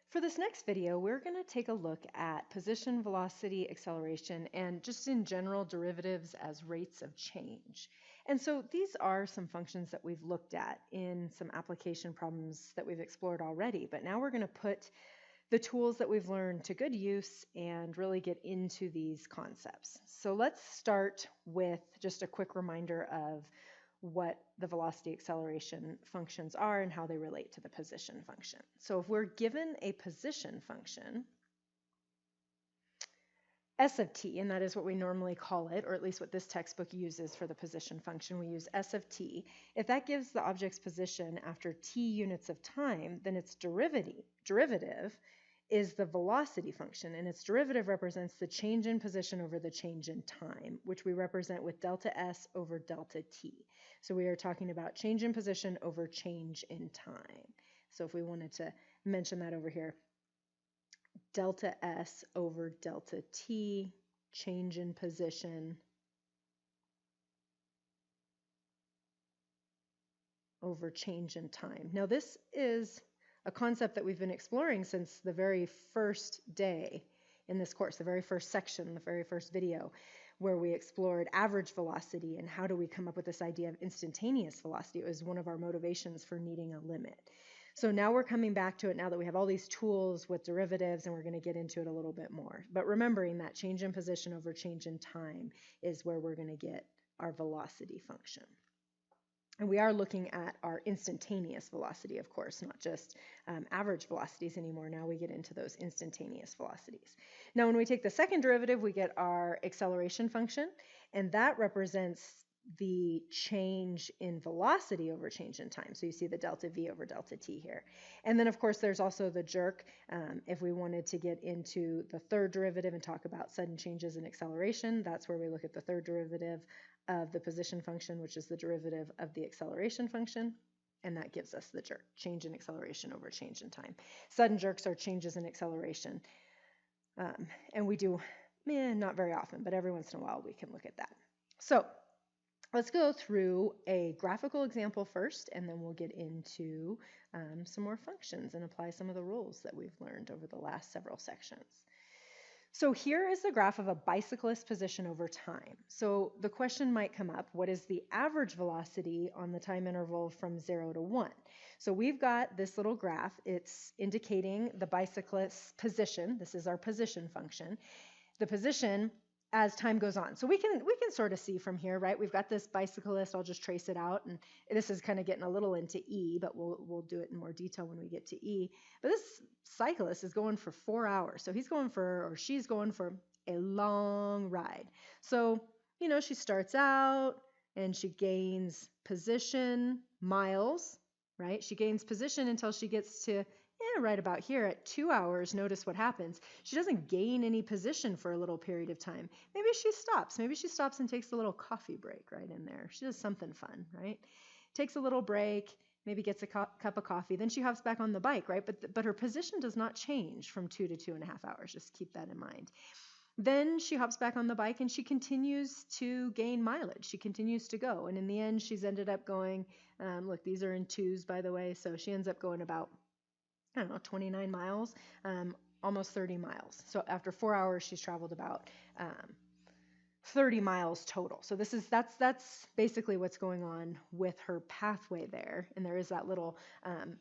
For this next video, we're going to take a look at position, velocity, acceleration, and just in general derivatives as rates of change. And so these are some functions that we've looked at in some application problems that we've explored already, but now we're going to put the tools that we've learned to good use and really get into these concepts. So let's start with just a quick reminder of what the velocity acceleration functions are and how they relate to the position function. So if we're given a position function, S of t, and that is what we normally call it, or at least what this textbook uses for the position function, we use S of t. If that gives the object's position after t units of time, then its derivative is the velocity function, and its derivative represents the change in position over the change in time, which we represent with delta s over delta t. So we are talking about change in position over change in time. So if we wanted to mention that over here, delta s over delta t, change in position over change in time. Now this is a concept that we've been exploring since the very first day in this course, the very first section, the very first video, where we explored average velocity and how do we come up with this idea of instantaneous velocity. It was one of our motivations for needing a limit. So now we're coming back to it now that we have all these tools with derivatives, and we're going to get into it a little bit more. But remembering that change in position over change in time is where we're going to get our velocity function. And we are looking at our instantaneous velocity, of course, not just average velocities anymore. Now we get into those instantaneous velocities. Now, when we take the second derivative, we get our acceleration function, and that represents the change in velocity over change in time. So you see the delta v over delta t here. And then, of course, there's also the jerk. If we wanted to get into the third derivative and talk about sudden changes in acceleration, that's where we look at the third derivative of the position function, which is the derivative of the acceleration function, and that gives us the jerk, change in acceleration over change in time. Sudden jerks are changes in acceleration, and we do, not very often, but every once in a while we can look at that. So let's go through a graphical example first, and then we'll get into some more functions and apply some of the rules that we've learned over the last several sections. So here is the graph of a bicyclist's position over time. So the question might come up, what is the average velocity on the time interval from 0 to 1? So we've got this little graph. It's indicating the bicyclist's position. This is our position function. The position as time goes on. So we can sort of see from here, right? We've got this bicyclist. I'll just trace it out, and this is kind of getting a little into E, but we'll do it in more detail when we get to E. But this cyclist is going for 4 hours. So he's going for, or she's going for a long ride. So, she starts out and she gains position miles, right? She gains position until she gets to right about here at 2 hours. Notice what happens. She doesn't gain any position for a little period of time. Maybe she stops. Maybe she stops and takes a little coffee break right in there. She does something fun, right? Takes a little break, maybe gets a cup of coffee. Then she hops back on the bike, right? But her position does not change from 2 to 2.5 hours. Just keep that in mind. Then she hops back on the bike and she continues to gain mileage. She continues to go. And in the end, she's ended up going, look, these are in twos, by the way. So she ends up going about 29 miles, almost 30 miles. So after 4 hours, she's traveled about 30 miles total. So that's basically what's going on with her pathway there. And there is that little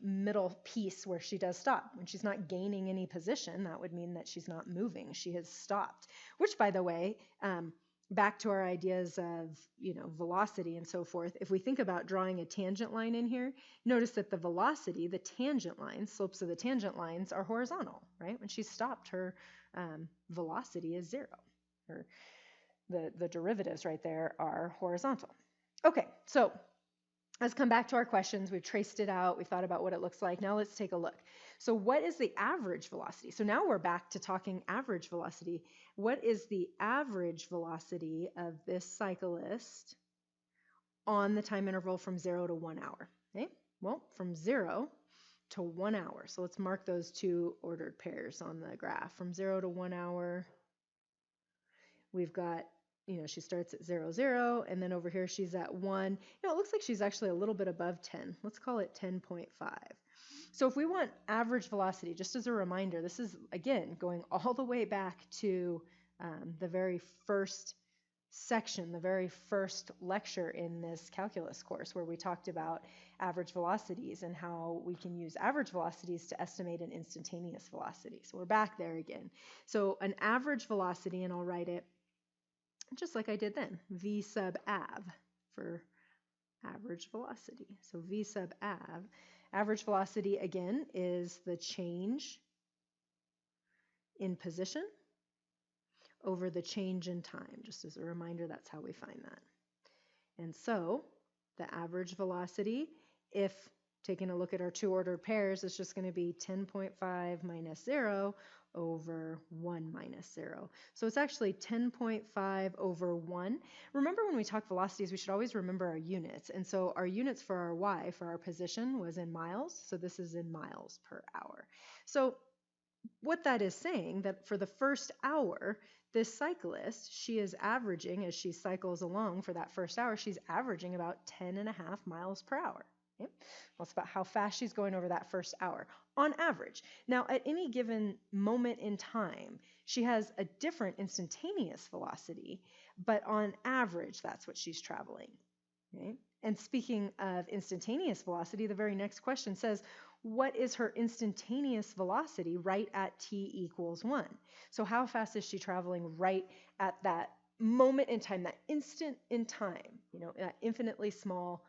middle piece where she does stop. When she's not gaining any position, that would mean that she's not moving. She has stopped, which, by the way, back to our ideas of, velocity and so forth, if we think about drawing a tangent line in here, notice that the velocity, the tangent lines, slopes of the tangent lines are horizontal, right? When she's stopped, her velocity is 0. The derivatives right there are horizontal. Okay, so let's come back to our questions. We've traced it out. We've thought about what it looks like. Now let's take a look. So what is the average velocity? So now we're back to talking average velocity. What is the average velocity of this cyclist on the time interval from 0 to 1 hour? Okay, well, from 0 to 1 hour. So let's mark those two ordered pairs on the graph. From 0 to 1 hour, we've got, she starts at 0, 0, and then over here she's at 1. It looks like she's actually a little bit above 10. Let's call it 10.5. So if we want average velocity, just as a reminder, this is, again, going all the way back to the very first section, the very first lecture in this calculus course, where we talked about average velocities and how we can use average velocities to estimate an instantaneous velocity. So we're back there again. So an average velocity, and I'll write it just like I did then, v sub av for average velocity. So v sub av, average velocity again is the change in position over the change in time. Just as a reminder, that's how we find that. And so the average velocity, if taking a look at our two ordered pairs, is just going to be 10.5 minus 0 over 1 minus 0. So it's actually 10.5 over 1. Remember, when we talk velocities, we should always remember our units. And so our units for our y, for our position, was in miles. So this is in miles per hour. So what that is saying, that for the first hour, this cyclist, she is averaging, as she cycles along for that first hour, she's averaging about 10.5 miles per hour. Okay? Well, it's about how fast she's going over that first hour on average. Now, at any given moment in time, she has a different instantaneous velocity, but on average, that's what she's traveling. Okay? And speaking of instantaneous velocity, the very next question says, what is her instantaneous velocity right at t equals 1? So how fast is she traveling right at that moment in time, that instant in time, that infinitely small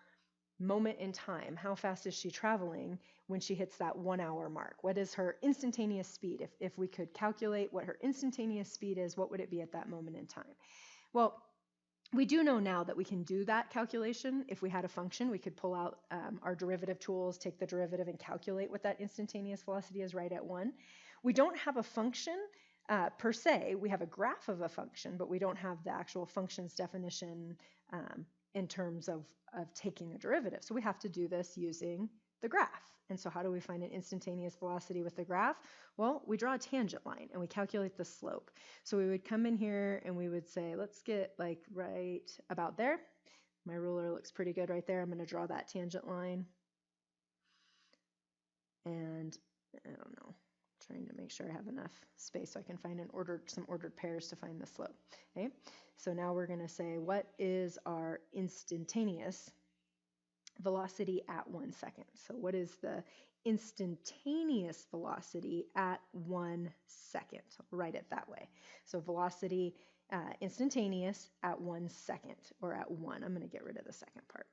moment in time? How fast is she traveling when she hits that 1 hour mark? What is her instantaneous speed? If we could calculate what her instantaneous speed is, what would it be at that moment in time? Well, we do know now that we can do that calculation. If we had a function, we could pull out our derivative tools, take the derivative, and calculate what that instantaneous velocity is right at 1. We don't have a function per se. We have a graph of a function, but we don't have the actual function's definition in terms of taking a derivative. So we have to do this using the graph. And so how do we find an instantaneous velocity with the graph? Well, we draw a tangent line and we calculate the slope. So we would come in here and we would say, let's get like right about there. My ruler looks pretty good right there. I'm going to draw that tangent line. And I don't know, trying to make sure I have enough space so I can find some ordered pairs to find the slope. Okay, so now we're going to say, what is our instantaneous velocity at 1 second? So what is the instantaneous velocity at 1 second? I'll write it that way. So velocity instantaneous at 1 second, or at 1. I'm going to get rid of the second part.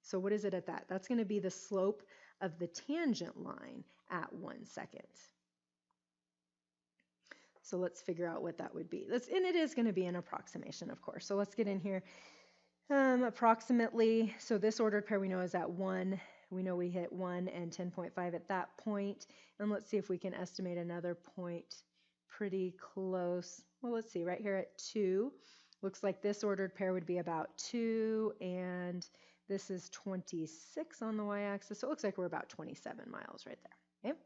So what is it at that? That's going to be the slope of the tangent line at 1 second. So let's figure out what that would be. And it is going to be an approximation, of course. So let's get in here. Approximately, so this ordered pair we know is at 1. We know we hit 1 and 10.5 at that point. And let's see if we can estimate another point pretty close. Well, let's see, right here at 2. Looks like this ordered pair would be about 2, and this is 26 on the y-axis. So it looks like we're about 27 miles right there.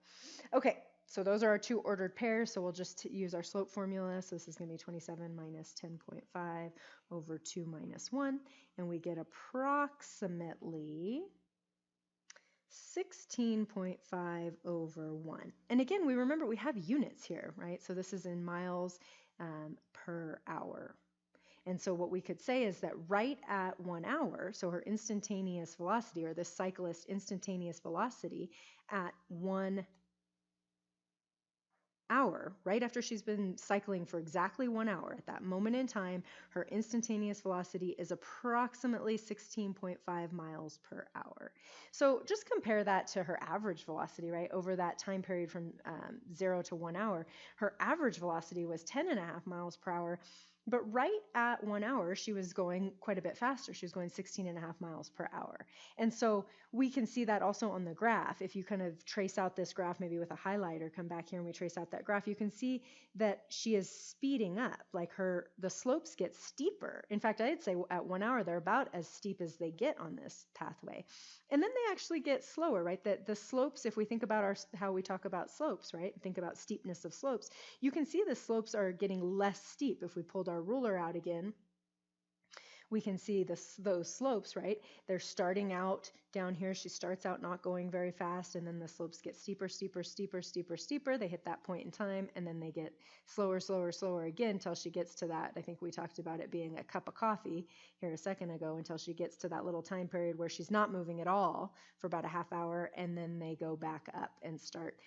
Okay, so those are our two ordered pairs. So we'll just use our slope formula. So this is going to be 27 minus 10.5 over 2 minus 1. And we get approximately 16.5 over 1. And again, we remember we have units here, right? So this is in miles per hour. And so what we could say is that right at 1 hour, so her instantaneous velocity, or this cyclist's instantaneous velocity at 1 hour, right after she's been cycling for exactly 1 hour, at that moment in time, her instantaneous velocity is approximately 16.5 miles per hour. So just compare that to her average velocity, right? Over that time period from 0 to 1 hour, her average velocity was 10.5 miles per hour. But right at 1 hour, she was going quite a bit faster. She was going 16.5 miles per hour. And so we can see that also on the graph. If you kind of trace out this graph, maybe with a highlighter, come back here and we trace out that graph, you can see that she is speeding up. Like the slopes get steeper. In fact, I'd say at 1 hour, they're about as steep as they get on this pathway. And then they actually get slower, right? The slopes, if we think about how we talk about slopes, right? Think about steepness of slopes. You can see the slopes are getting less steep. If we pulled our ruler out again, we can see those slopes, right? They're starting out down here. She starts out not going very fast, and then the slopes get steeper, steeper, steeper, steeper, steeper. They hit that point in time, and then they get slower, slower, slower again until she gets to that. I think we talked about it being a cup of coffee here a second ago, until she gets to that little time period where she's not moving at all for about a half hour, and then they go back up and start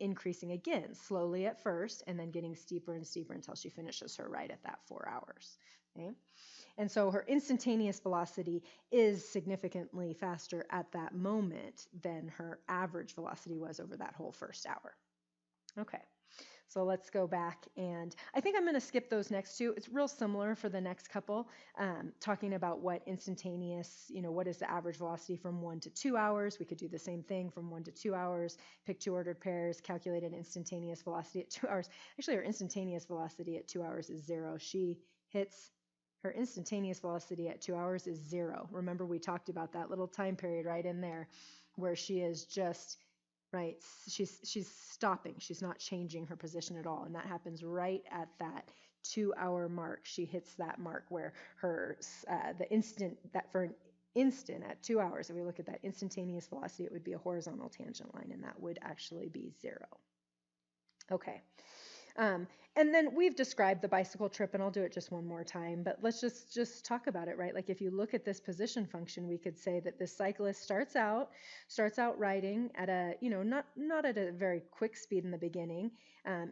increasing again, slowly at first, and then getting steeper and steeper until she finishes her ride at that 4 hours. Okay? And so her instantaneous velocity is significantly faster at that moment than her average velocity was over that whole first hour. Okay, so let's go back, and I think I'm going to skip those next two. It's real similar for the next couple, talking about what instantaneous, what is the average velocity from 1 to 2 hours. We could do the same thing from 1 to 2 hours, pick two ordered pairs, calculate an instantaneous velocity at 2 hours. Actually, her instantaneous velocity at 2 hours is 0. Her instantaneous velocity at 2 hours is 0. Remember, we talked about that little time period right in there where she is just, right, she's stopping. She's not changing her position at all. And that happens right at that 2 hour mark. She hits that mark where her, for an instant at 2 hours, if we look at that instantaneous velocity, it would be a horizontal tangent line, and that would actually be 0. Okay. And then we've described the bicycle trip, and I'll do it just one more time, but let's just talk about it, right? Like if you look at this position function, we could say that this cyclist starts out riding at a, not at a very quick speed in the beginning.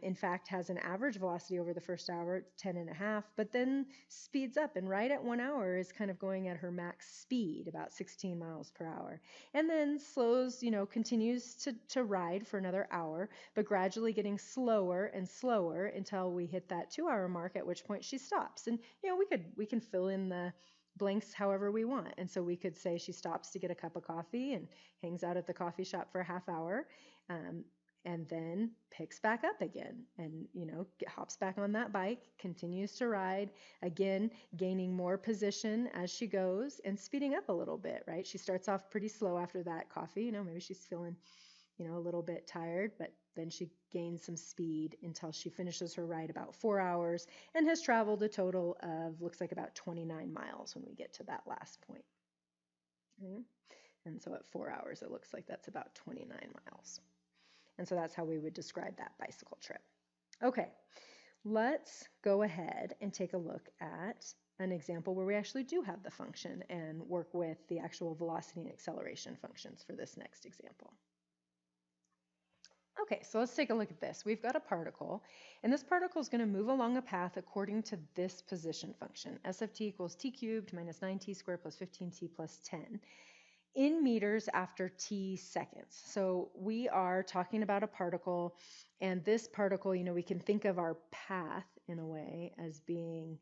In fact, has an average velocity over the first hour, 10.5, but then speeds up, and right at 1 hour is kind of going at her max speed, about 16 miles per hour. And then slows, continues to ride for another hour, but gradually getting slower and slower until we hit that 2 hour mark, at which point she stops. And, we can fill in the blanks however we want. And so we could say she stops to get a cup of coffee and hangs out at the coffee shop for a half hour. And then picks back up again and, hops back on that bike, continues to ride, again, gaining more position as she goes and speeding up a little bit, right? She starts off pretty slow after that coffee, maybe she's feeling, a little bit tired, but then she gains some speed until she finishes her ride about 4 hours and has traveled a total of, looks like about 29 miles when we get to that last point. Okay. And so at 4 hours, it looks like that's about 29 miles. And so that's how we would describe that bicycle trip. Okay, let's go ahead and take a look at an example where we actually do have the function and work with the actual velocity and acceleration functions for this next example. Okay, so let's take a look at this. We've got a particle, and this particle is going to move along a path according to this position function. S of t equals t cubed minus 9t squared plus 15t plus 10. In meters after t seconds. So we are talking about a particle, and this particle, we can think of our path in a way as being,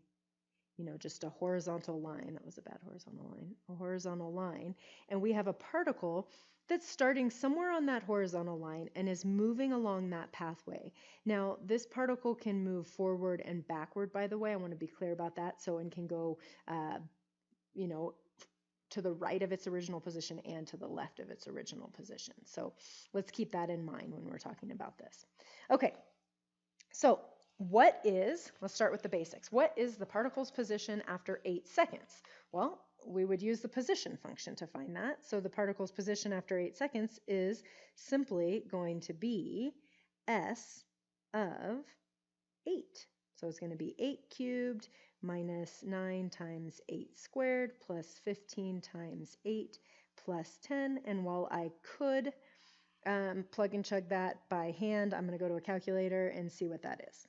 just a horizontal line. That was a bad horizontal line. A horizontal line. And we have a particle that's starting somewhere on that horizontal line and is moving along that pathway. Now, this particle can move forward and backward, by the way. I want to be clear about that. So it can go, to the right of its original position and to the left of its original position. So let's keep that in mind when we're talking about this. Okay, so let's start with the basics. What is the particle's position after 8 seconds? Well, we would use the position function to find that. So the particle's position after 8 seconds is simply going to be s of 8. So it's going to be 8 cubed minus 9 times 8 squared plus 15 times 8 plus 10. And while I could plug and chug that by hand, I'm going to go to a calculator and see what that is.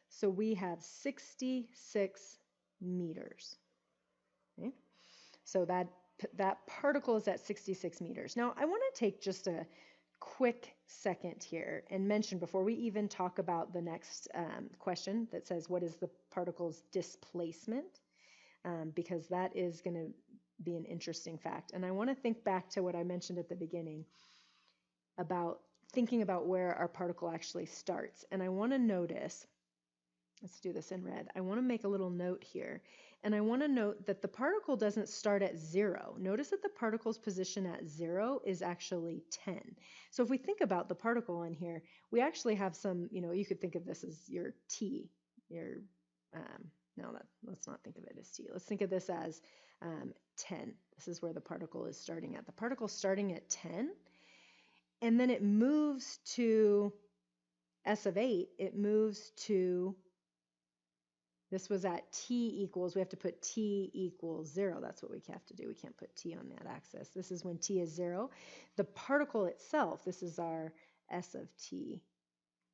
So we have 66 meters. Okay? So that particle is at 66 meters. Now, I want to take just a quick second here and mention before we even talk about the next question that says what is the particle's displacement, because that is going to be an interesting fact. And I want to think back to what I mentioned at the beginning about thinking about where our particle actually starts. And I want to notice, let's do this in red. I want to make a little note here. And I want to note that the particle doesn't start at 0. Notice that the particle's position at 0 is actually 10. So if we think about the particle in here, we actually have some, you could think of this as your t, your No, let's not think of it as t. Let's think of this as 10. This is where the particle is starting at. The particle starting at 10, and then it moves to s of 8. It moves to, this was at t equals, we have to put t equals 0. That's what we have to do. We can't put t on that axis. This is when t is 0. The particle itself, this is our s of t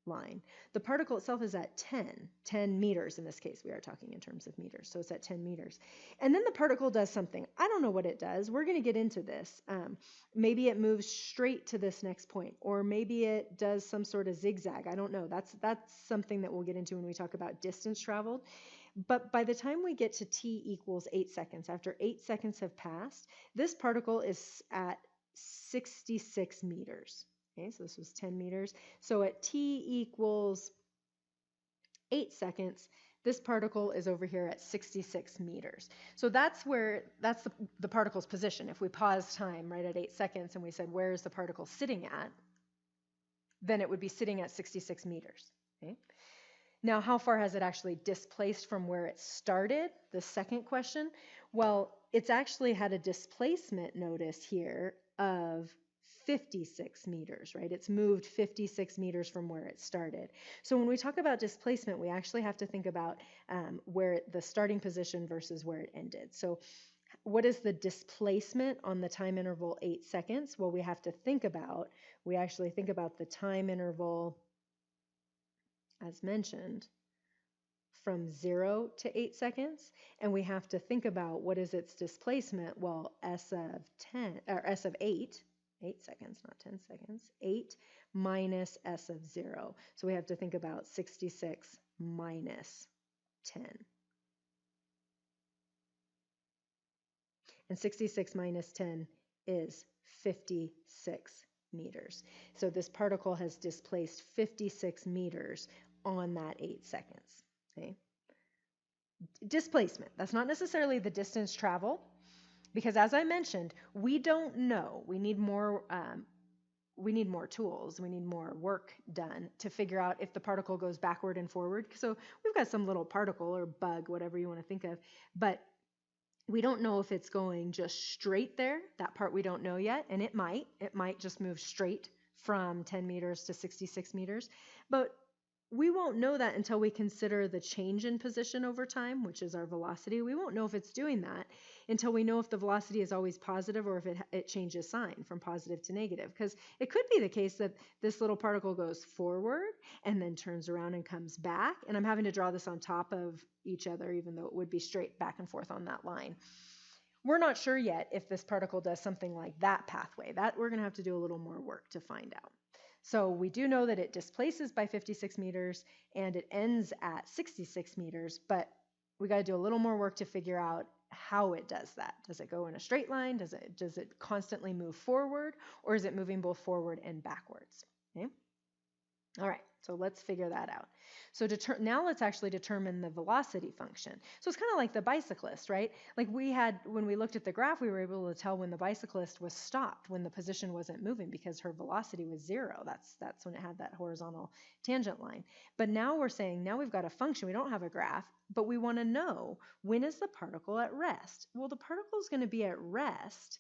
line. The particle itself is at 10 meters in this case. We are talking in terms of meters, so it's at 10 meters. And then the particle does something. I don't know what it does. We're going to get into this. Maybe it moves straight to this next point, or maybe it does some sort of zigzag. I don't know. That's something that we'll get into when we talk about distance traveled. But by the time we get to t equals 8 seconds, after 8 seconds have passed, this particle is at 66 meters. Okay, so this was 10 meters. So at t equals 8 seconds, this particle is over here at 66 meters. So that's the particle's position. If we pause time right at 8 seconds and we said, where is the particle sitting at? Then it would be sitting at 66 meters. Okay? Now, how far has it actually displaced from where it started? The second question. Well, it's actually had a displacement, notice here, of 56 meters, right? It's moved 56 meters from where it started. So when we talk about displacement, we actually have to think about where the starting position versus where it ended. So what is the displacement on the time interval 8 seconds? Well, we actually think about the time interval, as mentioned, from 0 to 8 seconds, and we have to think about what is its displacement. Well, s of 8 seconds, not 10 seconds, 8 minus s of 0. So we have to think about 66 minus 10. And 66 minus 10 is 56 meters. So this particle has displaced 56 meters on that 8 seconds. Okay? Displacement, that's not necessarily the distance traveled, because as I mentioned, we don't know. We need more tools. We need more work done to figure out if the particle goes backward and forward. So we've got some little particle or bug, whatever you want to think of, but we don't know if it's going just straight there. That part we don't know yet, and it might just move straight from 10 meters to 66 meters, but we won't know that until we consider the change in position over time, which is our velocity. We won't know if it's doing that until we know if the velocity is always positive or if it changes sign from positive to negative. Because it could be the case that this little particle goes forward and then turns around and comes back. And I'm having to draw this on top of each other, even though it would be straight back and forth on that line. We're not sure yet if this particle does something like that pathway. That we're going to have to do a little more work to find out. So we do know that it displaces by 56 meters and it ends at 66 meters, but we got to do a little more work to figure out how it does that. Does it go in a straight line? Does it constantly move forward, or is it moving both forward and backwards? Okay. All right, so let's figure that out. So now let's actually determine the velocity function. So it's kind of like the bicyclist, right? Like when we looked at the graph, we were able to tell when the bicyclist was stopped, when the position wasn't moving, because her velocity was 0. That's when it had that horizontal tangent line. But now we're saying, now we've got a function. We don't have a graph, but we want to know, when is the particle at rest? Well, the particle is going to be at rest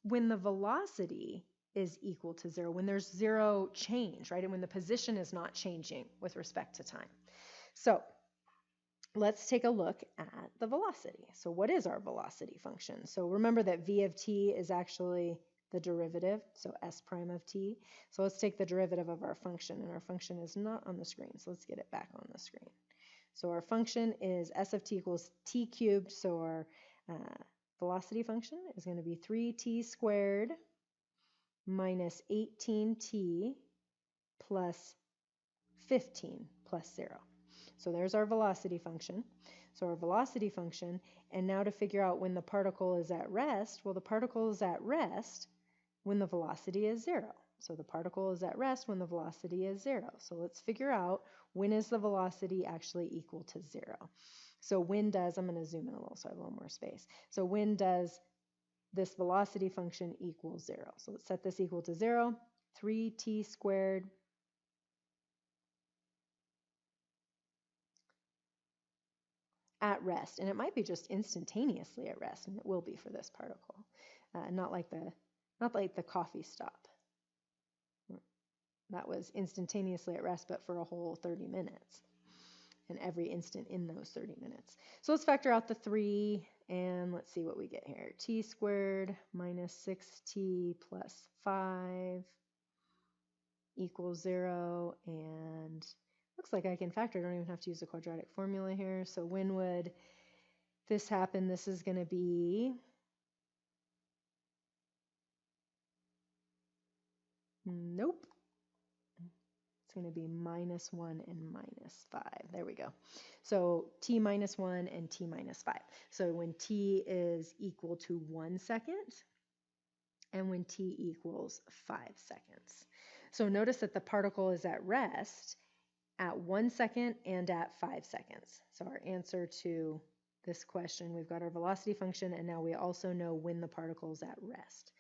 when the velocity is equal to 0, when there's 0 change, right? And when the position is not changing with respect to time. So let's take a look at the velocity. So what is our velocity function? So remember that v of t is actually the derivative, so s prime of t. So let's take the derivative of our function, and our function is not on the screen, so let's get it back on the screen. So our function is s of t equals t cubed, so our velocity function is going to be 3t squared minus 18t plus 15 plus 0. So there's our velocity function. So our velocity function, and now to figure out when the particle is at rest, well, the particle is at rest when the velocity is 0. So the particle is at rest when the velocity is 0. So let's figure out, when is the velocity actually equal to 0? So when does, I'm going to zoom in a little so I have a little more space. So when does this velocity function equals 0? So let's set this equal to 0. 3t squared at rest, and it might be just instantaneously at rest, and it will be for this particle, not like the coffee stop. That was instantaneously at rest, but for a whole 30 minutes, and every instant in those 30 minutes. So let's factor out the 3, and let's see what we get here. T squared minus 6t plus 5 equals 0, and looks like I can factor. I don't even have to use the quadratic formula here. So when would this happen? This is going to be nope. It's going to be minus 1 and minus 5. There we go. So t minus 1 and t minus 5. So when t is equal to 1 second and when t equals 5 seconds. So notice that the particle is at rest at 1 second and at 5 seconds. So our answer to this question, we've got our velocity function, and now we also know when the particle is at rest.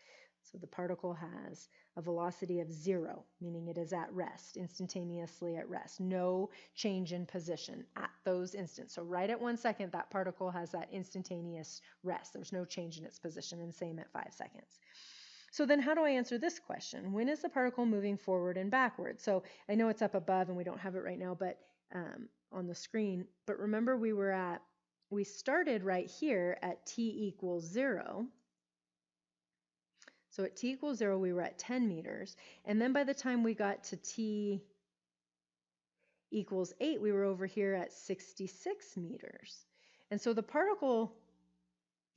So the particle has a velocity of 0, meaning it is at rest, instantaneously at rest. No change in position at those instants. So right at 1 second, that particle has that instantaneous rest. There's no change in its position, and same at 5 seconds. So then how do I answer this question? When is the particle moving forward and backward? So I know it's up above and we don't have it right now, but on the screen. But remember we started right here at t equals 0. So at t equals 0, we were at 10 meters. And then by the time we got to t equals 8, we were over here at 66 meters. And so the particle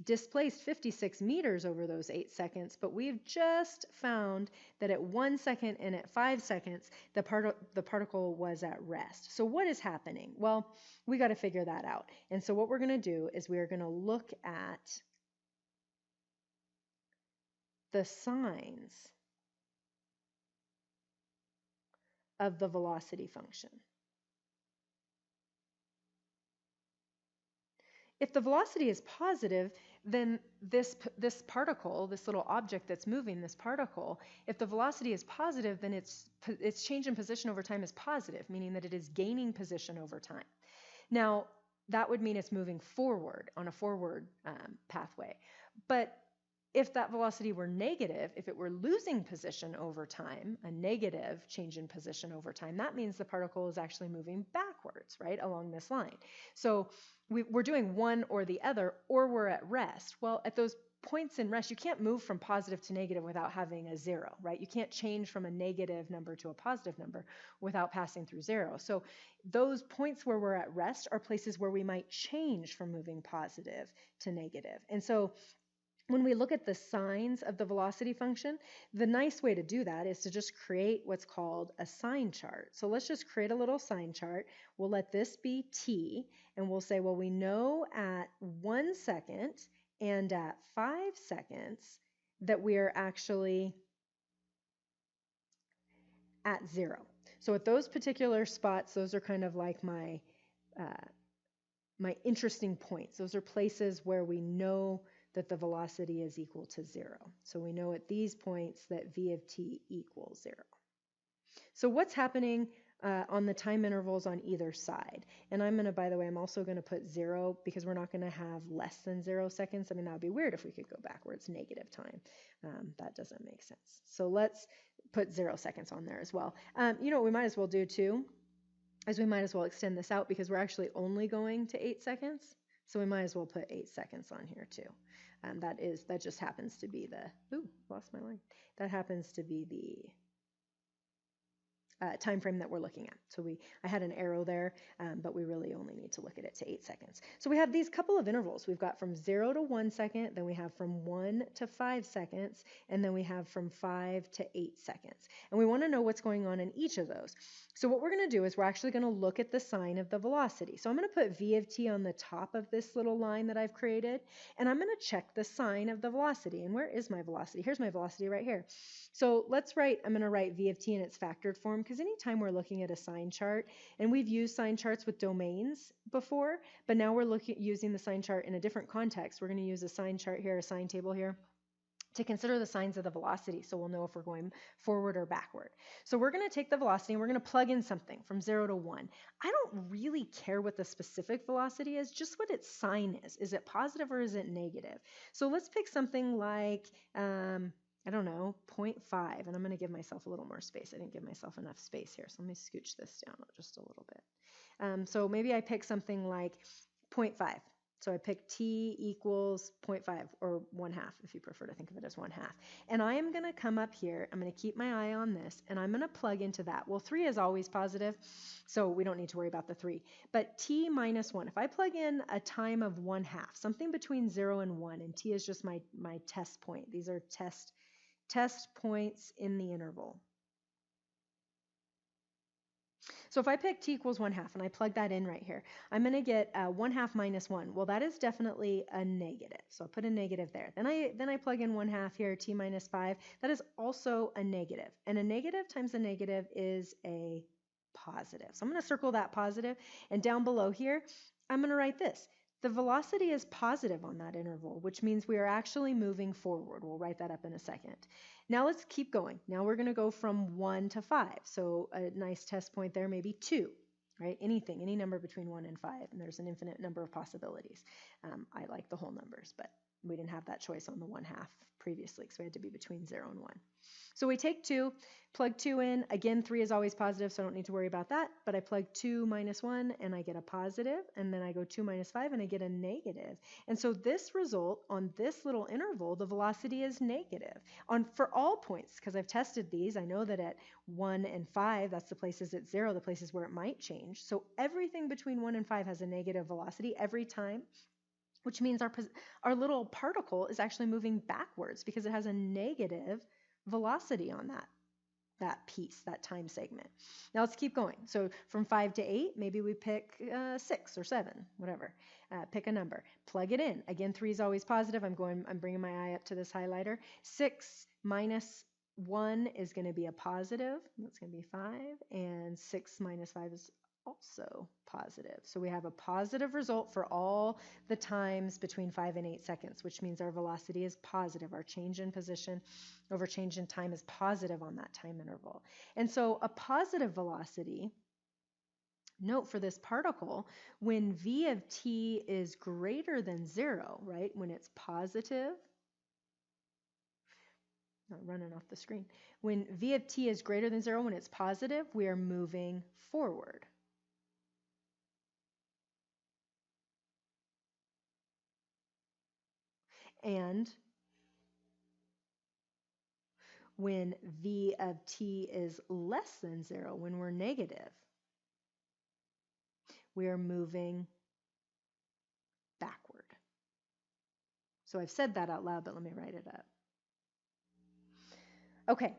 displaced 56 meters over those 8 seconds, but we've just found that at 1 second and at 5 seconds, the particle was at rest. So what is happening? Well, we got to figure that out. And so what we're going to do is we are going to look at the signs of the velocity function. If the velocity is positive, then this particle, this little object that's moving, this particle, if the velocity is positive, then its change in position over time is positive, meaning that it is gaining position over time. Now, that would mean it's moving forward on a forward pathway. But if that velocity were negative, if it were losing position over time, a negative change in position over time, that means the particle is actually moving backwards, right, along this line. So we're doing one or the other, or we're at rest. Well, at those points in rest, you can't move from positive to negative without having a 0, right? You can't change from a negative number to a positive number without passing through 0. So those points where we're at rest are places where we might change from moving positive to negative. And so when we look at the signs of the velocity function, the nice way to do that is to just create what's called a sign chart. So let's just create a little sign chart. We'll let this be t, and we'll say, well, we know at 1 second and at 5 seconds that we are actually at 0. So at those particular spots, those are kind of like my interesting points. Those are places where we know that the velocity is equal to 0. So we know at these points that v of t equals 0. So what's happening on the time intervals on either side? And I'm going to, by the way, I'm also going to put 0 because we're not going to have less than 0 seconds. I mean, that would be weird if we could go backwards, negative time. That doesn't make sense. So let's put 0 seconds on there as well. You know what we might as well do too, is we might as well extend this out because we're actually only going to 8 seconds. So we might as well put 8 seconds on here too. That just happens to be the, lost my line. That happens to be the time frame that we're looking at. So I had an arrow there, but we really only need to look at it to 8 seconds. So we have these couple of intervals. We've got from 0 to 1 second, then we have from 1 to 5 seconds, and then we have from 5 to 8 seconds. And we want to know what's going on in each of those. So what we're going to do is we're actually going to look at the sign of the velocity. So I'm going to put v of t on the top of this little line that I've created, and I'm going to check the sign of the velocity. And where is my velocity? Here's my velocity right here. So I'm going to write v of t in its factored form, because anytime we're looking at a sign chart, and we've used sign charts with domains before, but now we're using the sign chart in a different context. We're going to use a sign chart here, a sign table here, to consider the signs of the velocity, so we'll know if we're going forward or backward. So we're going to take the velocity and we're going to plug in something from 0 to 1. I don't really care what the specific velocity is, just what its sign is. Is it positive or is it negative? So let's pick something like, I don't know, 0.5, and I'm going to give myself a little more space. I didn't give myself enough space here, so let me scooch this down just a little bit. So maybe I pick something like 0.5. So I pick t equals 0.5, or 1/2 if you prefer to think of it as 1/2. And I am going to come up here, I'm going to keep my eye on this, and I'm going to plug into that. Well, 3 is always positive, so we don't need to worry about the 3. But t minus 1, if I plug in a time of 1/2, something between 0 and 1, and t is just my test point. These are test points in the interval. So if I pick t equals 1/2 and I plug that in right here, I'm going to get 1/2 minus 1. Well, that is definitely a negative. So I'll put a negative there. Then I plug in 1/2 here, t minus 5. That is also a negative. And a negative times a negative is a positive. So I'm going to circle that positive. And down below here, I'm going to write this. The velocity is positive on that interval, which means we are actually moving forward. We'll write that up in a second. Now let's keep going. Now we're going to go from 1 to 5. So a nice test point there, maybe 2, right? Anything, any number between 1 and 5, and there's an infinite number of possibilities. I like the whole numbers, but we didn't have that choice on the 1/2 previously, because we had to be between 0 and 1. So we take 2, plug 2 in. Again, 3 is always positive, so I don't need to worry about that. But I plug 2 minus 1, and I get a positive. And then I go 2 minus 5, and I get a negative. And so this result on this little interval, the velocity is negative for all points, because I've tested these. I know that at 1 and 5, that's the places at 0, the places where it might change. So everything between 1 and 5 has a negative velocity every time, which means our little particle is actually moving backwards because it has a negative velocity on that piece, that time segment. Now let's keep going. So from 5 to 8, maybe we pick 6 or 7, whatever. Pick a number. Plug it in. Again, 3 is always positive. I'm bringing my eye up to this highlighter. 6 minus 1 is going to be a positive. That's going to be 5. And 6 minus 5 is also positive. So we have a positive result for all the times between 5 and 8 seconds, which means our velocity is positive. Our change in position over change in time is positive on that time interval. And so a positive velocity, note for this particle, when v of t is greater than 0, right? When it's positive, not running off the screen. When v of t is greater than 0, when it's positive, we are moving forward. And when v of t is less than 0, when we're negative, we are moving backward. So I've said that out loud, but let me write it up. Okay,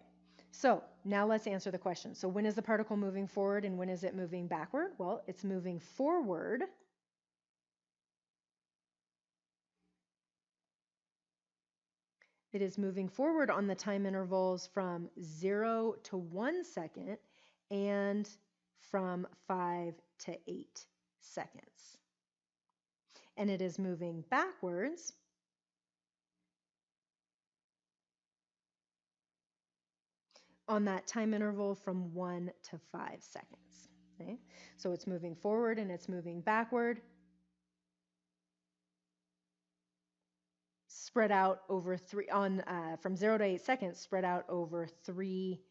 so now let's answer the question. So when is the particle moving forward and when is it moving backward? Well, it's moving forward It is moving forward on the time intervals from 0 to 1 second and from 5 to 8 seconds. And it is moving backwards on that time interval from 1 to 5 seconds. Okay? So it's moving forward and it's moving backward, spread out over from 0 to 8 seconds, spread out over 3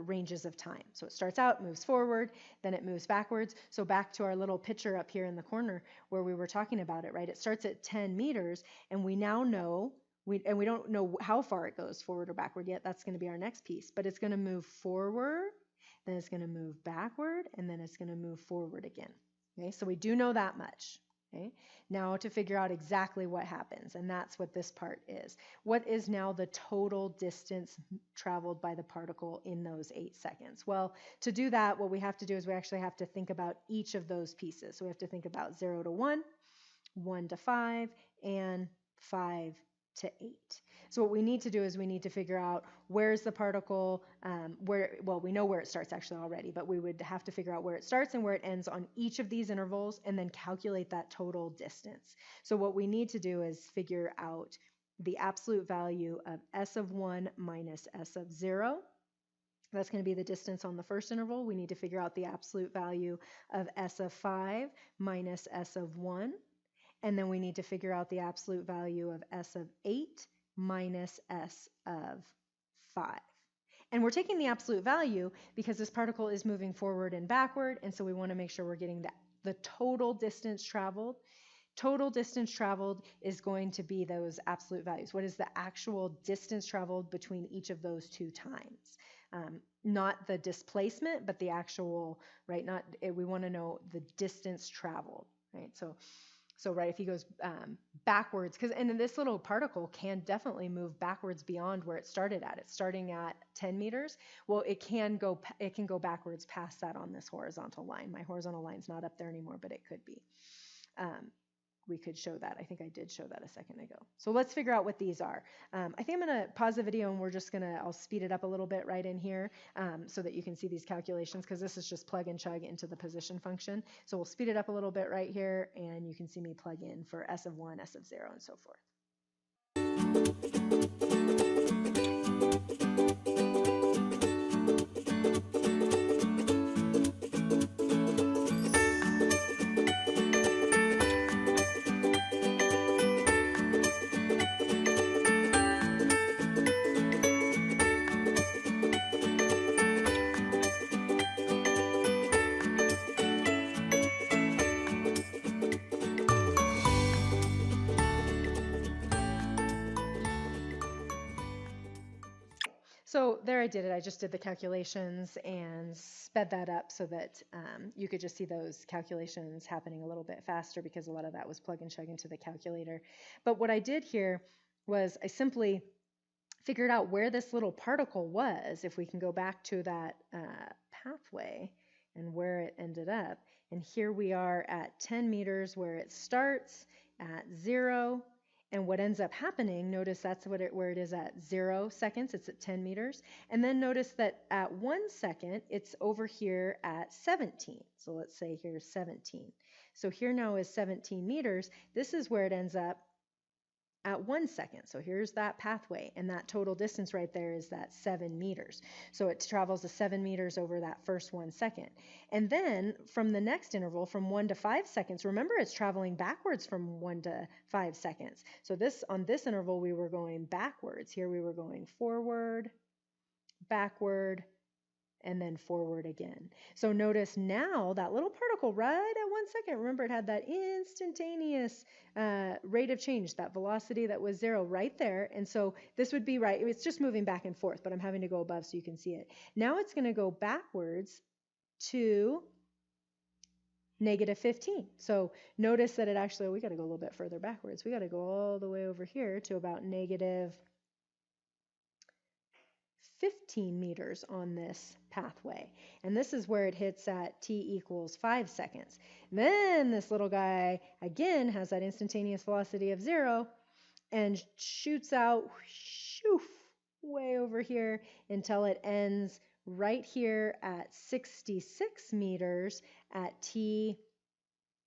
ranges of time. So it starts out, moves forward, then it moves backwards. So back to our little picture up here in the corner where we were talking about it, right? It starts at 10 meters, and we now know, we don't know how far it goes forward or backward yet. That's going to be our next piece, but it's going to move forward, then it's going to move backward, and then it's going to move forward again. Okay, so we do know that much. Okay, now to figure out exactly what happens, and that's what this part is. What is now the total distance traveled by the particle in those 8 seconds? Well, to do that, what we have to do is we actually have to think about each of those pieces. So we have to think about 0 to 1, 1 to 5, and 5 to 8. So what we need to do is we need to figure out where's the particle, well, we know where it starts actually already, but we would have to figure out where it starts and where it ends on each of these intervals and then calculate that total distance. So what we need to do is figure out the absolute value of s of 1 minus s of 0. That's going to be the distance on the first interval. We need to figure out the absolute value of s of 5 minus s of 1. And then we need to figure out the absolute value of s of 8 minus s of 5. And we're taking the absolute value because this particle is moving forward and backward, and so we want to make sure we're getting the total distance traveled. Total distance traveled is going to be those absolute values. What is the actual distance traveled between each of those two times? Not the displacement, but the actual, right? We want to know the distance traveled, right? So right, if he goes backwards, and this little particle can definitely move backwards beyond where it started at. It's starting at 10 meters. Well, it can go backwards past that on this horizontal line. My horizontal line's not up there anymore, but it could be. We could show that. I think I did show that a second ago. So let's figure out what these are. I think I'm going to pause the video and I'll speed it up a little bit right in here so that you can see these calculations, because this is just plug and chug into the position function. So we'll speed it up a little bit right here, and you can see me plug in for s of 1, s of 0, and so forth. So there I did it. I just did the calculations and sped that up so that you could just see those calculations happening a little bit faster, because a lot of that was plug and chug into the calculator. But what I did here was I simply figured out where this little particle was, if we can go back to that pathway and where it ended up. And here we are at 10 meters where it starts, at 0. And what ends up happening, notice that's where it is at 0 seconds, it's at 10 meters. And then notice that at 1 second, it's over here at 17. So let's say here's 17. So here now is 17 meters. This is where it ends up at 1 second. So here's that pathway, and that total distance right there is that 7 meters. So it travels the 7 meters over that first 1 second. And then from the next interval, from 1 to 5 seconds, remember it's traveling backwards from 1 to 5 seconds. So on this interval, we were going backwards. Here we were going forward, backward, and then forward again. So notice now that little particle right at 1 second, remember it had that instantaneous rate of change, that velocity that was 0 right there. And so this would be right, it's just moving back and forth, but I'm having to go above so you can see it. Now it's going to go backwards to -15. So notice that it actually, we got to go a little bit further backwards. We got to go all the way over here to about -15 meters on this pathway. And this is where it hits at t = 5 seconds. And then this little guy, again, has that instantaneous velocity of 0 and shoots out way over here until it ends right here at 66 meters at t =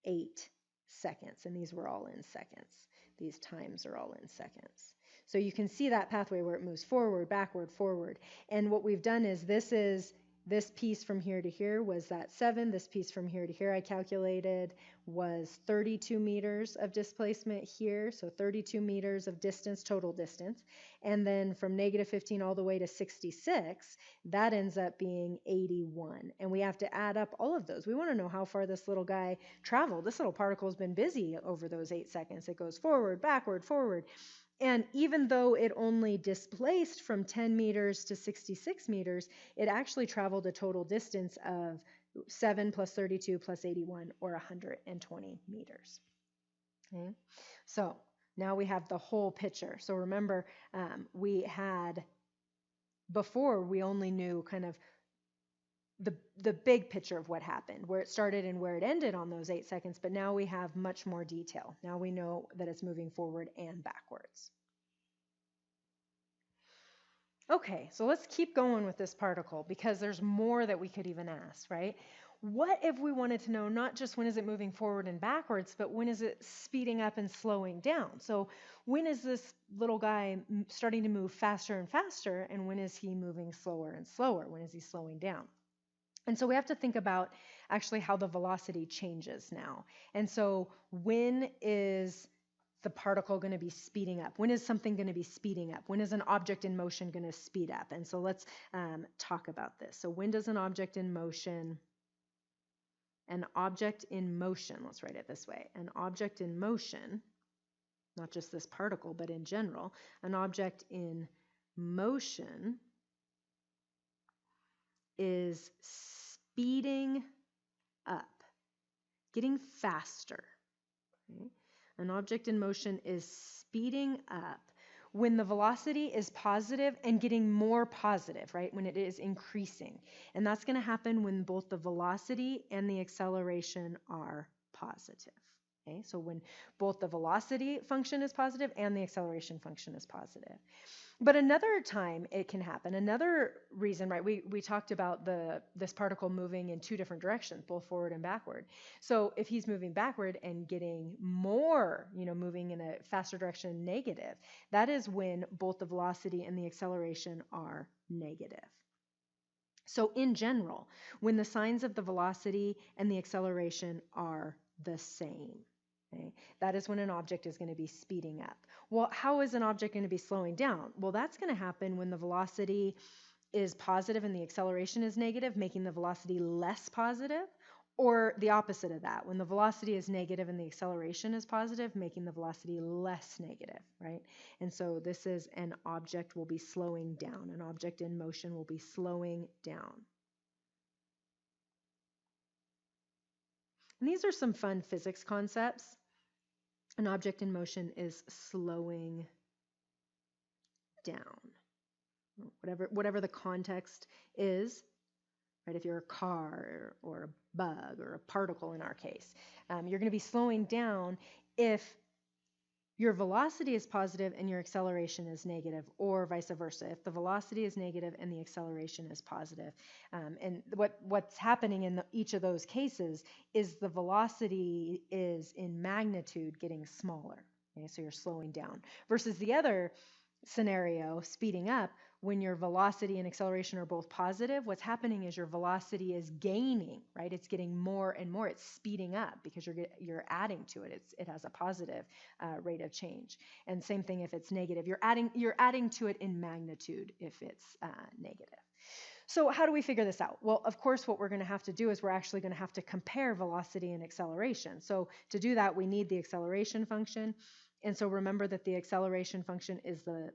8 seconds. And these were all in seconds. These times are all in seconds. So you can see that pathway where it moves forward, backward, forward. And what we've done is this piece from here to here was that 7. This piece from here to here I calculated was 32 meters of displacement here. So 32 meters of distance, total distance. And then from -15 all the way to 66, that ends up being 81. And we have to add up all of those. We want to know how far this little guy traveled. This little particle has been busy over those 8 seconds. It goes forward, backward, forward. And even though it only displaced from 10 meters to 66 meters, it actually traveled a total distance of 7 plus 32 plus 81, or 120 meters. Okay? So now we have the whole picture. So remember, before we only knew kind of the big picture of what happened, where it started and where it ended on those 8 seconds, but now we have much more detail. Now we know that it's moving forward and backwards. Okay, so let's keep going with this particle because there's more that we could even ask, right? What if we wanted to know not just when is it moving forward and backwards, but when is it speeding up and slowing down? So when is this little guy starting to move faster and faster, and when is he moving slower and slower? When is he slowing down? And so we have to think about actually how the velocity changes now. And so when is the particle going to be speeding up? When is something going to be speeding up? When is an object in motion going to speed up? And so let's talk about this. So when does an object in motion, let's write it this way, an object in motion, not just this particle, but in general, an object in motion is speeding up, getting faster. Okay? An object in motion is speeding up when the velocity is positive and getting more positive, right? When it is increasing. And that's going to happen when both the velocity and the acceleration are positive. Okay? So when both the velocity function is positive and the acceleration function is positive. But another time it can happen, another reason, right? We talked about this particle moving in two different directions, both forward and backward. So if he's moving backward and getting more, moving in a faster direction, negative, that is when both the velocity and the acceleration are negative. So in general, when the signs of the velocity and the acceleration are the same, okay, that is when an object is going to be speeding up. Well, how is an object going to be slowing down? Well, that's going to happen when the velocity is positive and the acceleration is negative, making the velocity less positive, or the opposite of that, when the velocity is negative and the acceleration is positive, making the velocity less negative, right? And so this is an object will be slowing down. An object in motion will be slowing down. And these are some fun physics concepts. An object in motion is slowing down. Whatever the context is, right? If you're a car or a bug or a particle in our case, you're going to be slowing down if your velocity is positive and your acceleration is negative, or vice versa. If the velocity is negative and the acceleration is positive. And what's happening in each of those cases is the velocity is in magnitude getting smaller. Okay? So you're slowing down. Versus the other scenario, speeding up, when your velocity and acceleration are both positive, what's happening is your velocity is gaining, right? It's getting more and more. It's speeding up because you're adding to it. It has a positive rate of change. And same thing if it's negative. You're adding to it in magnitude if it's negative. So how do we figure this out? Well, of course, what we're going to have to do is we're actually going to have to compare velocity and acceleration. So to do that, we need the acceleration function. And so remember that the acceleration function is the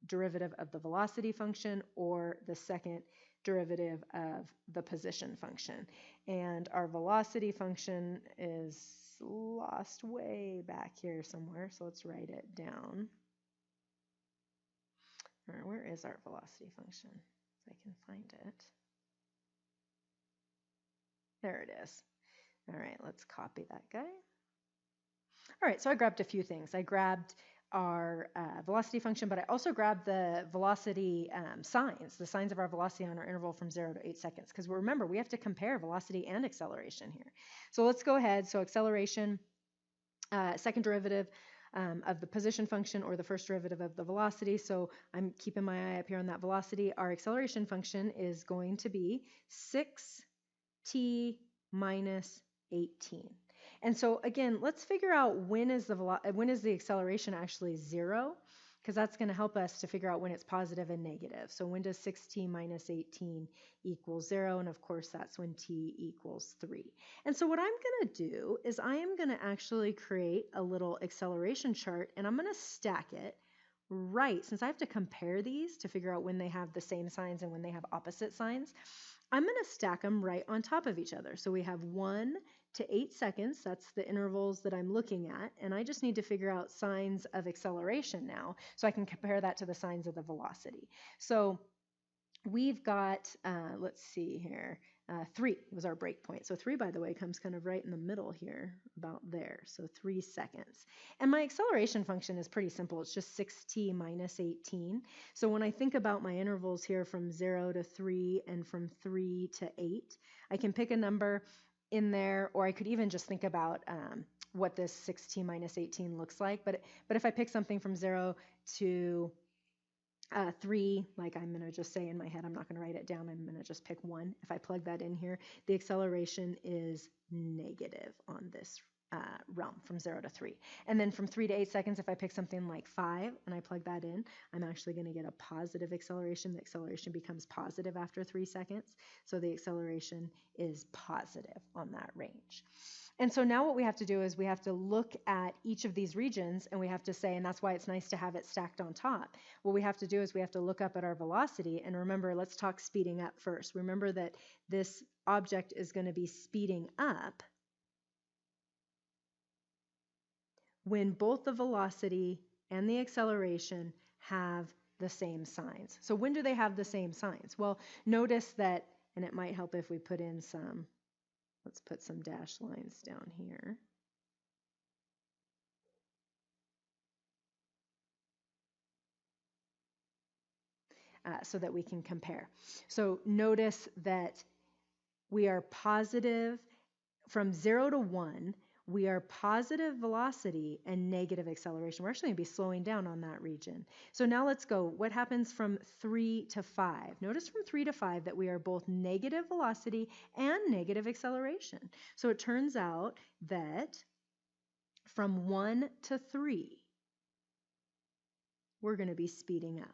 derivative of the velocity function or the second derivative of the position function. And our velocity function is lost way back here somewhere, so let's write it down. All right, where is our velocity function? If I can find it. There it is. All right, let's copy that guy. All right, so I grabbed a few things. I grabbed our velocity function, but I also grabbed the velocity signs, the signs of our velocity on our interval from 0 to 8 seconds, because remember, we have to compare velocity and acceleration here. So let's go ahead. So acceleration, second derivative of the position function or the first derivative of the velocity. So I'm keeping my eye up here on that velocity. Our acceleration function is going to be 6t minus 18. And so again, let's figure out when is the acceleration actually 0, because that's going to help us to figure out when it's positive and negative. So when does 6t minus 18 equal 0? And of course, that's when t equals 3. And so what I'm going to do is I am going to actually create a little acceleration chart, and I'm going to stack it right, since I have to compare these to figure out when they have the same signs and when they have opposite signs. I'm going to stack them right on top of each other. So we have 1 to 8 seconds. That's the intervals that I'm looking at. And I just need to figure out signs of acceleration now so I can compare that to the signs of the velocity. So we've got, let's see here, 3 was our break point. So 3, by the way, comes kind of right in the middle here, about there. So 3 seconds. And my acceleration function is pretty simple. It's just 6t minus 18. So when I think about my intervals here from 0 to 3 and from 3 to 8, I can pick a number in there, or I could even just think about what this 6t minus 18 looks like. But if I pick something from 0 to 3, like I'm going to just say in my head, I'm not going to write it down, I'm going to just pick 1. If I plug that in here, the acceleration is negative on this realm from 0 to 3. And then from 3 to 8 seconds, if I pick something like 5 and I plug that in, I'm actually going to get a positive acceleration. The acceleration becomes positive after 3 seconds. So the acceleration is positive on that range. And so now what we have to do is we have to look at each of these regions, and we have to say, and that's why it's nice to have it stacked on top. What we have to do is we have to look up at our velocity, and remember, let's talk speeding up first. Remember that this object is going to be speeding up when both the velocity and the acceleration have the same signs. So when do they have the same signs? Well, notice that, and it might help if we put in some, let's put some dashed lines down here. So that we can compare. So notice that we are positive from 0 to 1. We are positive velocity and negative acceleration. We're actually going to be slowing down on that region. So now let's go. What happens from 3 to 5? Notice from 3 to 5 that we are both negative velocity and negative acceleration. So it turns out that from 1 to 3, we're going to be speeding up.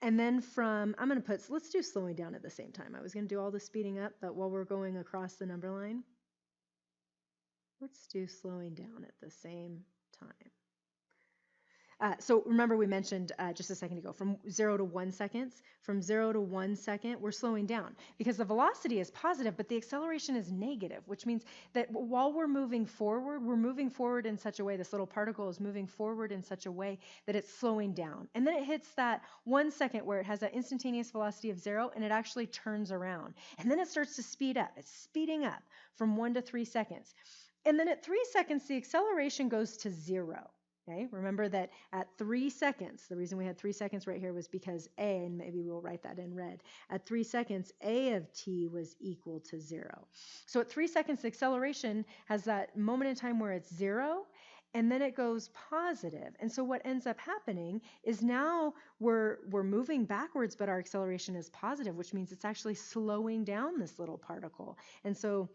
And then from, I'm going to put, let's do slowing down at the same time. I was going to do all the speeding up, but while we're going across the number line, let's do slowing down at the same time. So remember we mentioned just a second ago, from 0 to 1 seconds, from 0 to 1 second, we're slowing down because the velocity is positive, but the acceleration is negative, which means that while we're moving forward in such a way, this little particle is moving forward in such a way that it's slowing down. And then it hits that 1 second where it has that instantaneous velocity of 0, and it actually turns around. And then it starts to speed up. It's speeding up from 1 to 3 seconds. And then at 3 seconds, the acceleration goes to 0. Okay, remember that at 3 seconds, the reason we had 3 seconds right here was because A, and maybe we'll write that in red, at 3 seconds, A of t was equal to 0. So at 3 seconds, the acceleration has that moment in time where it's 0, and then it goes positive. And so what ends up happening is now we're moving backwards, but our acceleration is positive, which means it's actually slowing down this little particle. And so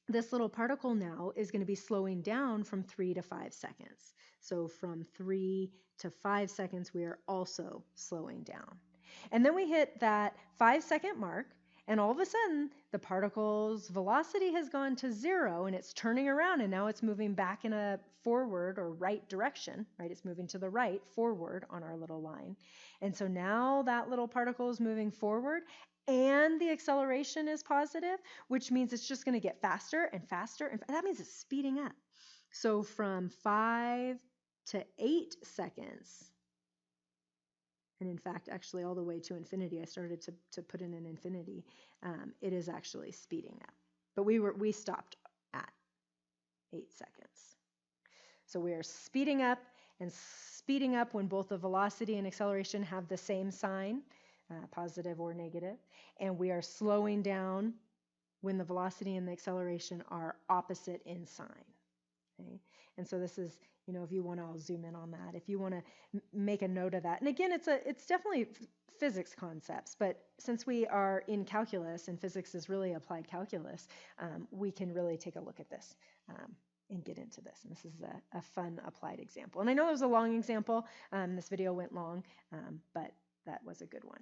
this little particle now is going to be slowing down from 3 to 5 seconds. So from 3 to 5 seconds, we are also slowing down. And then we hit that 5-second mark, and all of a sudden, the particle's velocity has gone to 0, and it's turning around, and now it's moving back in a forward or right direction, right? It's moving to the right, forward on our little line. And so now that little particle is moving forward, and the acceleration is positive, which means it's just going to get faster and faster, and that means it's speeding up. So from 5 to 8 seconds, and in fact, actually all the way to infinity, I started to put in an infinity, it is actually speeding up. But we stopped at 8 seconds. So we are speeding up when both the velocity and acceleration have the same sign, positive or negative, and we are slowing down when the velocity and the acceleration are opposite in sign. Okay? And so this is, if you want to, I'll zoom in on that. If you want to make a note of that. And again, it's definitely physics concepts, but since we are in calculus and physics is really applied calculus, we can really take a look at this and get into this. And this is a fun applied example. And I know it was a long example. This video went long, but that was a good one.